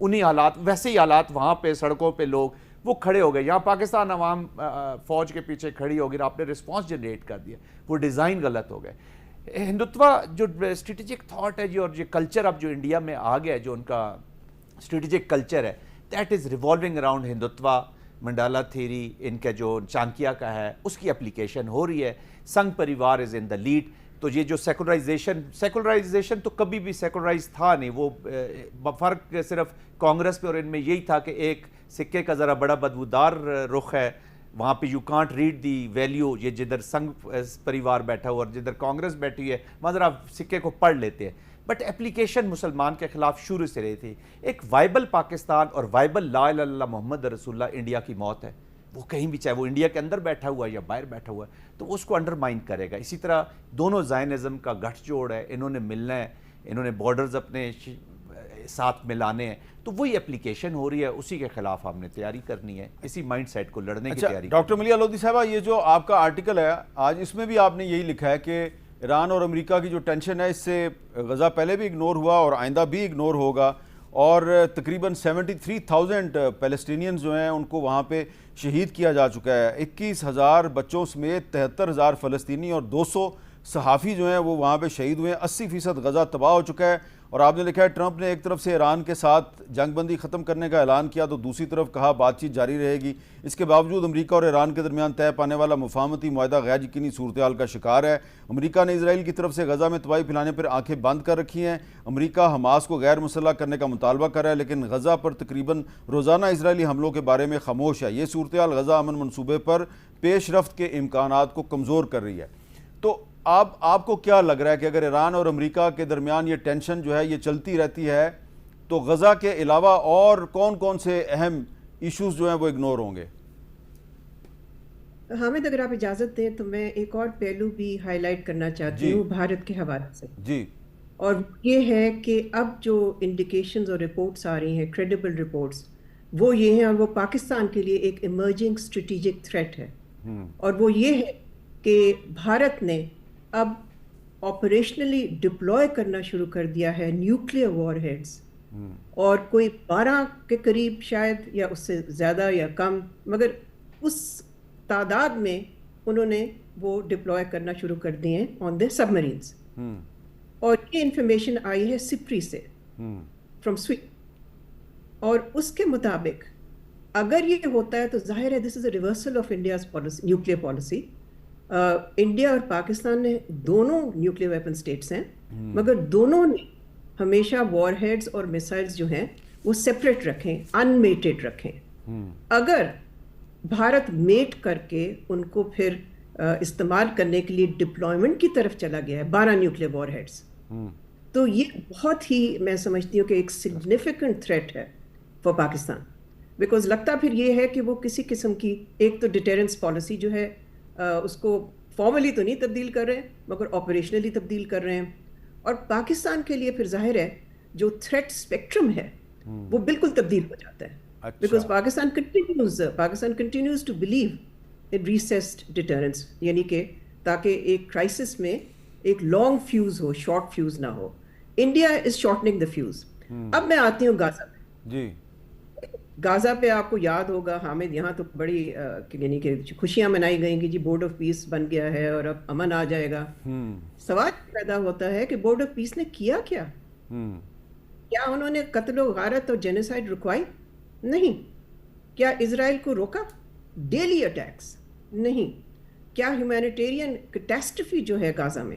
انہی حالات ویسے ہی حالات وہاں پہ سڑکوں پہ لوگ وہ کھڑے ہو گئے. یہاں پاکستان عوام فوج کے پیچھے کھڑی ہوگی اور آپ نے رسپانس جنریٹ کر دیا, وہ ڈیزائن غلط ہو گئے. ہندوتوا جو اسٹریٹجک تھاٹ ہے جی اور یہ کلچر اب جو انڈیا میں آ گیا ہے, جو ان کا اسٹریٹجک کلچر ہے, that is revolving around Hindutva, mandala theory, ان کا جو چانکیا کا ہے اس کی اپلیکیشن ہو رہی ہے. سنگھ پریوار از ان دا لیڈ. تو یہ جو سیکولرائزیشن تو کبھی بھی سیکولرائز تھا نہیں, وہ فرق صرف کانگریس پہ اور ان میں یہی تھا کہ ایک سکے کا ذرا بڑا بدبودار رخ ہے, وہاں پہ you can't read the value. یہ جدھر سنگھ پریوار بیٹھا ہوا اور جدھر کانگریس بیٹھی ہے وہاں ذرا سکے کو پڑھ لیتے ہیں. بٹ اپلیکیشن مسلمان کے خلاف شروع سے رہی تھی. ایک وائبل پاکستان اور وائبل لا الہ الا اللہ محمد رسول اللہ انڈیا کی موت ہے. وہ کہیں بھی, چاہے وہ انڈیا کے اندر بیٹھا ہوا ہے یا باہر بیٹھا ہوا ہے, تو اس کو انڈرمائن کرے گا. اسی طرح دونوں زائنزم کا گٹھ جوڑ ہے, انہوں نے ملنا ہے, انہوں نے بارڈرز اپنے ساتھ ملانے ہیں, تو وہی اپلیکیشن ہو رہی ہے, اسی کے خلاف ہم نے تیاری کرنی ہے, اسی مائنڈ سیٹ کو لڑنے کی تیاری. ڈاکٹر ملیحہ لودھی صاحبہ, یہ جو آپ کا آرٹیکل ہے آج, اس میں بھی آپ نے یہی لکھا ہے کہ ایران اور امریکہ کی جو ٹینشن ہے اس سے غزہ پہلے بھی اگنور ہوا اور آئندہ بھی اگنور ہوگا, اور تقریباً 73,000 پیلسٹینینز جو ہیں ان کو وہاں پہ شہید کیا جا چکا ہے. 21,000 بچوں سمیت 73,000 فلسطینی اور 200 صحافی جو ہیں وہ وہاں پہ شہید ہوئے ہیں. 80% غزہ تباہ ہو چکا ہے. اور آپ نے لکھا ہے ٹرمپ نے ایک طرف سے ایران کے ساتھ جنگ بندی ختم کرنے کا اعلان کیا تو دوسری طرف کہا بات چیت جاری رہے گی. اس کے باوجود امریکہ اور ایران کے درمیان طے پانے والا مفاہمتی معاہدہ غیر یقینی صورتحال کا شکار ہے. امریکہ نے اسرائیل کی طرف سے غزہ میں تباہی پھیلانے پر آنکھیں بند کر رکھی ہیں. امریکہ حماس کو غیر مسلح کرنے کا مطالبہ کر رہا ہے, لیکن غزہ پر تقریباً روزانہ اسرائیلی حملوں کے بارے میں خاموش ہے. یہ صورتحال غزہ امن منصوبے پر پیش رفت کے امکانات کو کمزور کر رہی ہے. تو آپ کو کیا لگ رہا ہے کہ اگر ایران اور امریکہ کے درمیان یہ ٹینشن جو ہے یہ چلتی رہتی ہے تو غزہ کے علاوہ اور کون کون سے اہم ایشوز جو ہیں وہ اگنور ہوں گے؟ حامد اگر آپ اجازت دیں تو میں ایک اور پہلو بھی ہائی لائٹ کرنا چاہتی ہوں بھارت کے حوالے سے. جی. اور یہ ہے کہ اب جو انڈیکیشنز اور رپورٹس آ رہی ہیں, کریڈیبل رپورٹس, وہ یہ ہیں, اور وہ پاکستان کے لیے ایک ایمرجنگ اسٹریٹجک تھریٹ ہے. اور وہ یہ ہے کہ بھارت نے اب آپریشنلی ڈپلوائے کرنا شروع کر دیا ہے نیوکلیئر وار ہیڈز, اور کوئی 12 کے قریب شاید, یا اس سے زیادہ یا کم, مگر اس تعداد میں انہوں نے وہ ڈپلوائے کرنا شروع کر دیے ہیں آن دا سب مرینز. اور یہ انفارمیشن آئی ہے سپری سے, فرام سویٹ, اور اس کے مطابق اگر یہ ہوتا ہے تو ظاہر ہے this is a reversal of India's policy, nuclear policy. India اور پاکستان نے دونوں نیوکلیئر ویپن اسٹیٹس ہیں, مگر دونوں نے ہمیشہ وار ہیڈز اور میسائلز جو ہیں وہ سیپریٹ رکھیں, ان میٹڈ رکھیں. اگر بھارت میٹ کر کے ان کو پھر استعمال کرنے کے لیے ڈپلائمنٹ کی طرف چلا گیا ہے 12 نیوکلیئر وار ہیڈز, تو یہ بہت ہی, میں سمجھتی ہوں کہ ایک سگنیفیکنٹ تھریٹ ہے فار پاکستان. بیکاز لگتا پھر یہ ہے کہ وہ کسی قسم کی, ایک تو ڈیٹرنس پالیسی جو ہے اس کو فارملی تو نہیں تبدیل کر رہے ہیں مگر آپریشنلی تبدیل کر رہے ہیں. اور پاکستان کے لیے پھر ظاہر ہے جو تھریٹ اسپیکٹرم ہے وہ بالکل تبدیل ہو جاتا ہے. Because Pakistan continues to believe in recessed deterrence, یعنی کہ تاکہ ایک کرائسس میں ایک لانگ فیوز ہو, شارٹ فیوز نہ ہو. India is shorting the fuse. اب میں آتی ہوں غزہ پہ. جی. غزہ پہ آپ کو یاد ہوگا حامد, یہاں تو بڑی یعنی کہ خوشیاں منائی گئیں کہ جی بورڈ آف پیس بن گیا ہے اور اب امن آ جائے گا. سوال پیدا ہوتا ہے کہ بورڈ آف پیس نے کیا کیا؟ کیا انہوں نے قتل و غارت اور جینیسائیڈ رکوائی؟ نہیں. کیا اسرائیل کو روکا؟ ڈیلی اٹیکس نہیں. کیا ہیومینیٹیرین کیٹاسٹرفی جو ہے غزہ میں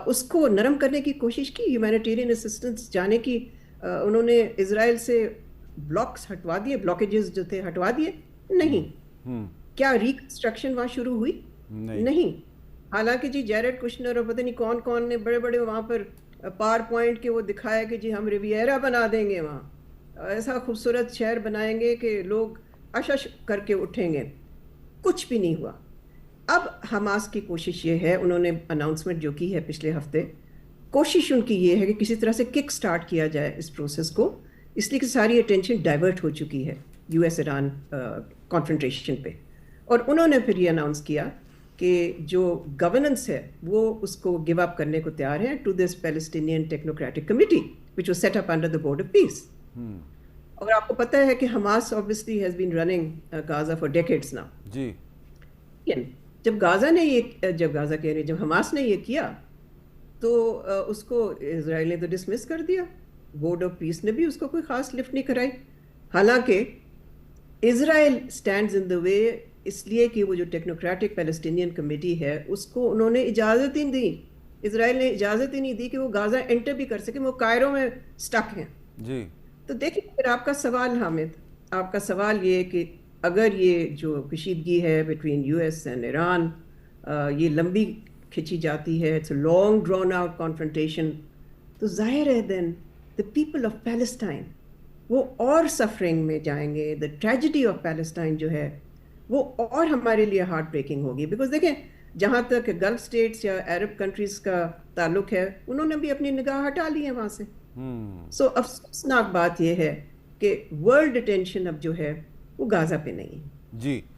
اس کو نرم کرنے کی کوشش کی؟ ہیومینیٹیرین اسسٹنس جانے کی انہوں نے اسرائیل سے بلاکس ہٹوا دیے, بلاکیجز جو تھے ہٹوا دیے؟ نہیں. کیا ریکنسٹرکشن وہاں شروع ہوئی؟ نہیں. حالانکہ جی جیرڈ کشنر اور پتہ نہیں کون کون نے بڑے بڑے وہاں پر پاور پوائنٹ کے وہ دکھایا کہ جی ہم ریویرا بنا دیں گے, وہاں ایسا خوبصورت شہر بنائیں گے کہ لوگ اشش کر کے اٹھیں گے. کچھ بھی نہیں ہوا. اب حماس کی کوشش یہ ہے, انہوں نے اناؤنسمنٹ جو کی ہے پچھلے ہفتے, کوشش ان کی یہ ہے کہ کسی طرح سے کک سٹارٹ کیا جائے اس پروسیس کو, اس لیے کہ ساری اٹینشن ڈائیورٹ ہو چکی ہے یو ایس ایران کانفرنٹریشن پہ. اور انہوں نے پھر یہ اناؤنس کیا کہ جو گورننس ہے وہ اس کو گیو اپ کرنے کو تیار ہیں to this Palestinian technocratic committee which was set up under the board of peace. اور آپ کو پتہ ہے کہ Hamas obviously has been running Gaza for decades now. جی لیکن جب غازہ کہہ رہے جب حماس نے یہ کیا تو اس کو اسرائیل نے تو ڈسمس کر دیا, بورڈ آف پیس نے بھی اس کو کوئی خاص لفٹ نہیں کرائی, حالانکہ اسرائیل اسٹینڈز ان دا وے اس لیے کہ وہ جو ٹیکنوکریٹک پیلسٹینین کمیٹی ہے اس کو انہوں نے اجازت ہی دی, اسرائیل نے اجازت ہی نہیں دی کہ وہ غازہ انٹر بھی کر سکے, وہ کائرو میں سٹک ہیں. جی تو دیکھیں پھر آپ کا سوال حامد, آپ کا سوال یہ کہ اگر یہ جو کشیدگی ہے between U S and Iran یہ لمبی کھینچی جاتی ہے, it's a long drawn out confrontation, تو ظاہر ہے then the people of Palestine وہ اور سفرنگ میں جائیں گے. دا ٹریجڈی آف پیلسٹائن جو ہے وہ اور ہمارے لیے ہارٹ بریکنگ ہوگی, بیکاز دیکھیں جہاں تک گلف اسٹیٹس یا عرب کنٹریز کا تعلق ہے انہوں نے بھی اپنی نگاہ ہٹا لی ہے وہاں سے. سو افسوسناک بات یہ ہے کہ ورلڈ اٹینشن اب جو ہے وہ غازہ پہ نہیں ہے. جی